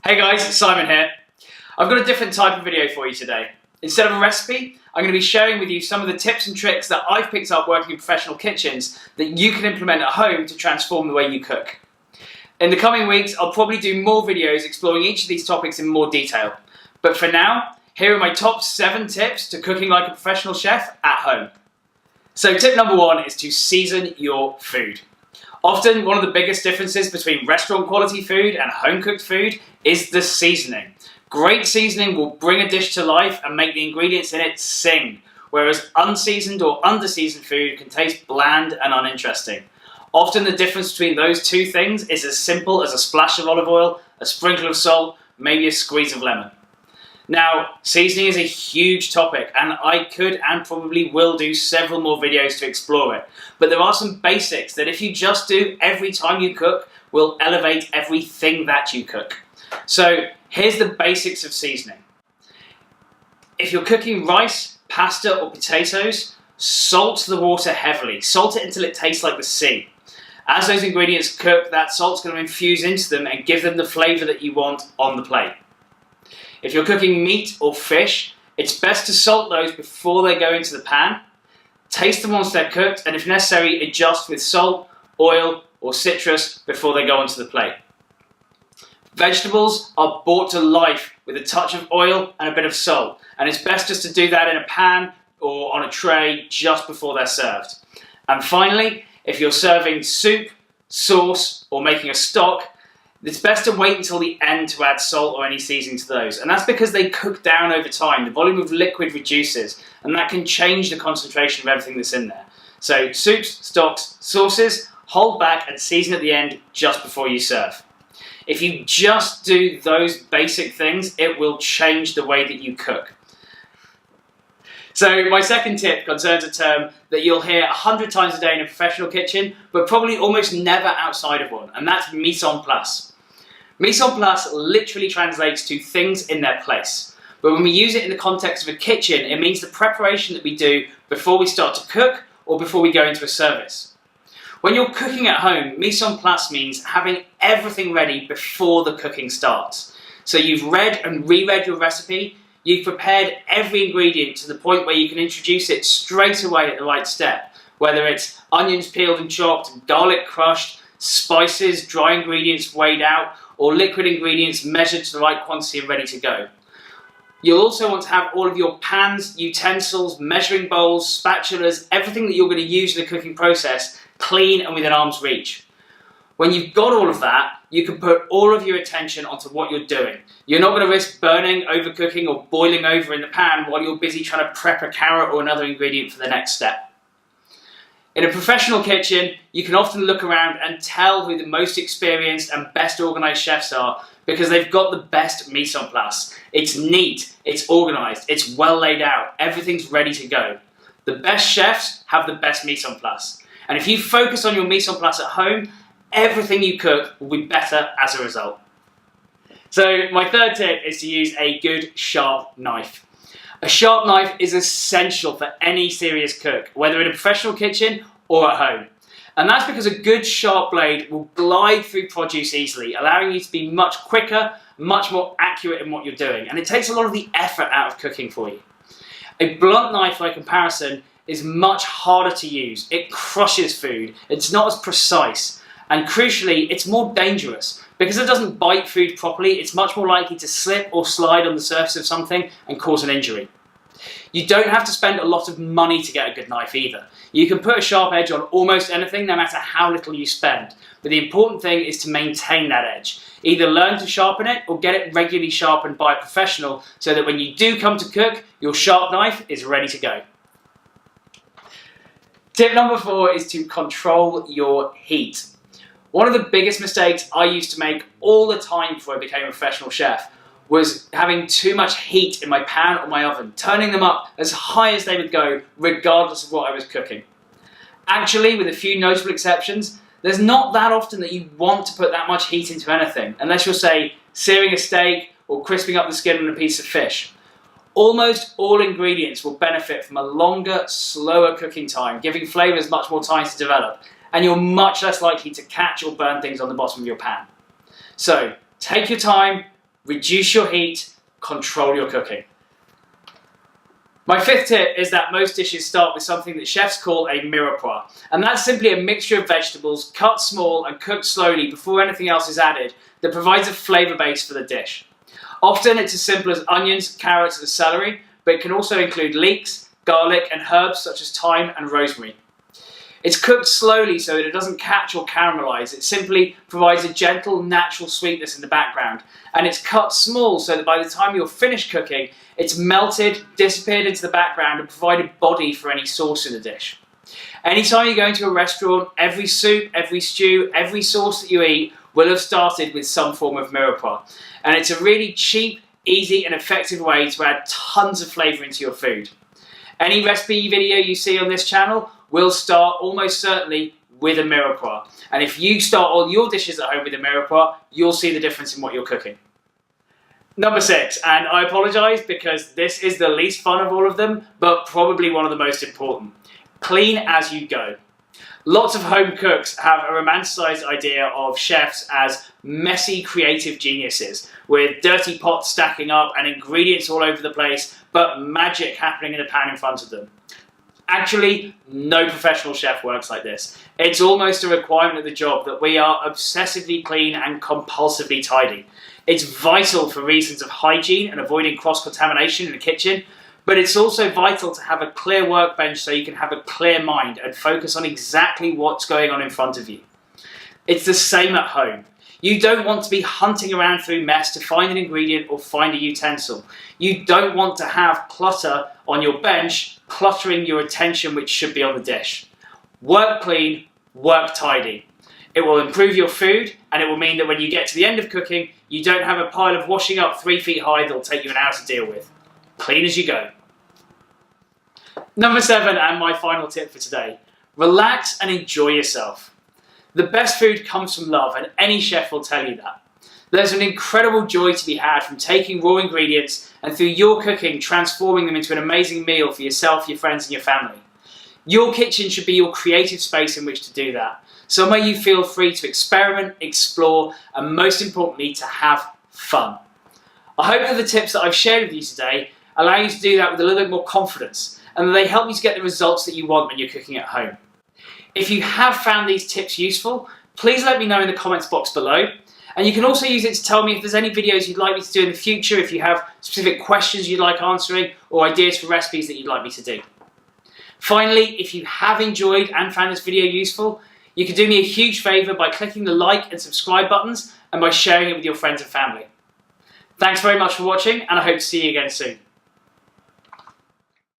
Hey guys, it's Simon here. I've got a different type of video for you today. Instead of a recipe, I'm going to be sharing with you some of the tips and tricks that I've picked up working in professional kitchens that you can implement at home to transform the way you cook. In the coming weeks, I'll probably do more videos exploring each of these topics in more detail. But for now, here are my top 7 tips to cooking like a professional chef at home. So tip number 1 is to season your food. Often, one of the biggest differences between restaurant quality food and home cooked food is the seasoning. Great seasoning will bring a dish to life and make the ingredients in it sing, whereas unseasoned or underseasoned food can taste bland and uninteresting. Often the difference between those two things is as simple as a splash of olive oil, a sprinkle of salt, maybe a squeeze of lemon. Now, seasoning is a huge topic, and I could and probably will do several more videos to explore it. But there are some basics that if you just do every time you cook, will elevate everything that you cook. So, here's the basics of seasoning. If you're cooking rice, pasta or potatoes, salt the water heavily. Salt it until it tastes like the sea. As those ingredients cook, that salt's going to infuse into them and give them the flavour that you want on the plate. If you're cooking meat or fish, it's best to salt those before they go into the pan. Taste them once they're cooked, and if necessary, adjust with salt, oil, or citrus before they go onto the plate. Vegetables are brought to life with a touch of oil and a bit of salt, and it's best just to do that in a pan or on a tray just before they're served. And finally, if you're serving soup, sauce, or making a stock, it's best to wait until the end to add salt or any seasoning to those. And that's because they cook down over time. The volume of liquid reduces, and that can change the concentration of everything that's in there. So soups, stocks, sauces, hold back and season at the end just before you serve. If you just do those basic things, it will change the way that you cook. So my second tip concerns a term that you'll hear 100 times a day in a professional kitchen, but probably almost never outside of one, and that's mise en place. Mise en place literally translates to things in their place. But when we use it in the context of a kitchen, it means the preparation that we do before we start to cook or before we go into a service. When you're cooking at home, mise en place means having everything ready before the cooking starts. So you've read and reread your recipe, you've prepared every ingredient to the point where you can introduce it straight away at the right step, whether it's onions peeled and chopped, garlic crushed, spices, dry ingredients weighed out, or liquid ingredients measured to the right quantity and ready to go. You'll also want to have all of your pans, utensils, measuring bowls, spatulas, everything that you're going to use in the cooking process clean and within arm's reach. When you've got all of that, you can put all of your attention onto what you're doing. You're not going to risk burning, overcooking, or boiling over in the pan while you're busy trying to prep a carrot or another ingredient for the next step. In a professional kitchen, you can often look around and tell who the most experienced and best organised chefs are because they've got the best mise en place. It's neat, it's organised, it's well laid out, everything's ready to go. The best chefs have the best mise en place. And if you focus on your mise en place at home, everything you cook will be better as a result. So my third tip is to use a good sharp knife. A sharp knife is essential for any serious cook, whether in a professional kitchen or at home. And that's because a good sharp blade will glide through produce easily, allowing you to be much quicker, much more accurate in what you're doing. And it takes a lot of the effort out of cooking for you. A blunt knife, by comparison, is much harder to use. It crushes food. It's not as precise. And crucially, it's more dangerous. Because it doesn't bite food properly, it's much more likely to slip or slide on the surface of something and cause an injury. You don't have to spend a lot of money to get a good knife either. You can put a sharp edge on almost anything, no matter how little you spend. But the important thing is to maintain that edge. Either learn to sharpen it or get it regularly sharpened by a professional so that when you do come to cook, your sharp knife is ready to go. Tip number 4 is to control your heat. One of the biggest mistakes I used to make all the time before I became a professional chef was having too much heat in my pan or my oven, turning them up as high as they would go, regardless of what I was cooking. Actually, with a few notable exceptions, there's not that often that you want to put that much heat into anything, unless you're, say, searing a steak or crisping up the skin on a piece of fish. Almost all ingredients will benefit from a longer, slower cooking time, giving flavours much more time to develop, and you're much less likely to catch or burn things on the bottom of your pan. So, take your time, reduce your heat, control your cooking. My fifth tip is that most dishes start with something that chefs call a mirepoix, and that's simply a mixture of vegetables cut small and cooked slowly before anything else is added that provides a flavour base for the dish. Often it's as simple as onions, carrots and celery, but it can also include leeks, garlic and herbs such as thyme and rosemary. It's cooked slowly so that it doesn't catch or caramelise. It simply provides a gentle, natural sweetness in the background. And it's cut small so that by the time you're finished cooking, it's melted, disappeared into the background and provided body for any sauce in the dish. Anytime you go into a restaurant, every soup, every stew, every sauce that you eat will have started with some form of mirepoix. And it's a really cheap, easy and effective way to add tons of flavour into your food. Any recipe video you see on this channel will start almost certainly with a mirepoix. And if you start all your dishes at home with a mirepoix, you'll see the difference in what you're cooking. Number 6, and I apologise because this is the least fun of all of them, but probably one of the most important. Clean as you go. Lots of home cooks have a romanticised idea of chefs as messy creative geniuses, with dirty pots stacking up and ingredients all over the place, but magic happening in a pan in front of them. Actually, no professional chef works like this. It's almost a requirement of the job that we are obsessively clean and compulsively tidy. It's vital for reasons of hygiene and avoiding cross-contamination in the kitchen, but it's also vital to have a clear workbench so you can have a clear mind and focus on exactly what's going on in front of you. It's the same at home. You don't want to be hunting around through mess to find an ingredient or find a utensil. You don't want to have clutter on your bench, cluttering your attention which should be on the dish. Work clean, work tidy. It will improve your food and it will mean that when you get to the end of cooking, you don't have a pile of washing up 3 feet high that will take you an hour to deal with. Clean as you go. Number 7, and my final tip for today. Relax and enjoy yourself. The best food comes from love, and any chef will tell you that. There's an incredible joy to be had from taking raw ingredients and through your cooking transforming them into an amazing meal for yourself, your friends and your family. Your kitchen should be your creative space in which to do that. Somewhere you feel free to experiment, explore and most importantly to have fun. I hope that the tips that I've shared with you today allow you to do that with a little bit more confidence and that they help you to get the results that you want when you're cooking at home. If you have found these tips useful, please let me know in the comments box below. And you can also use it to tell me if there's any videos you'd like me to do in the future, if you have specific questions you'd like answering, or ideas for recipes that you'd like me to do. Finally, if you have enjoyed and found this video useful, you can do me a huge favour by clicking the like and subscribe buttons and by sharing it with your friends and family. Thanks very much for watching, and I hope to see you again soon.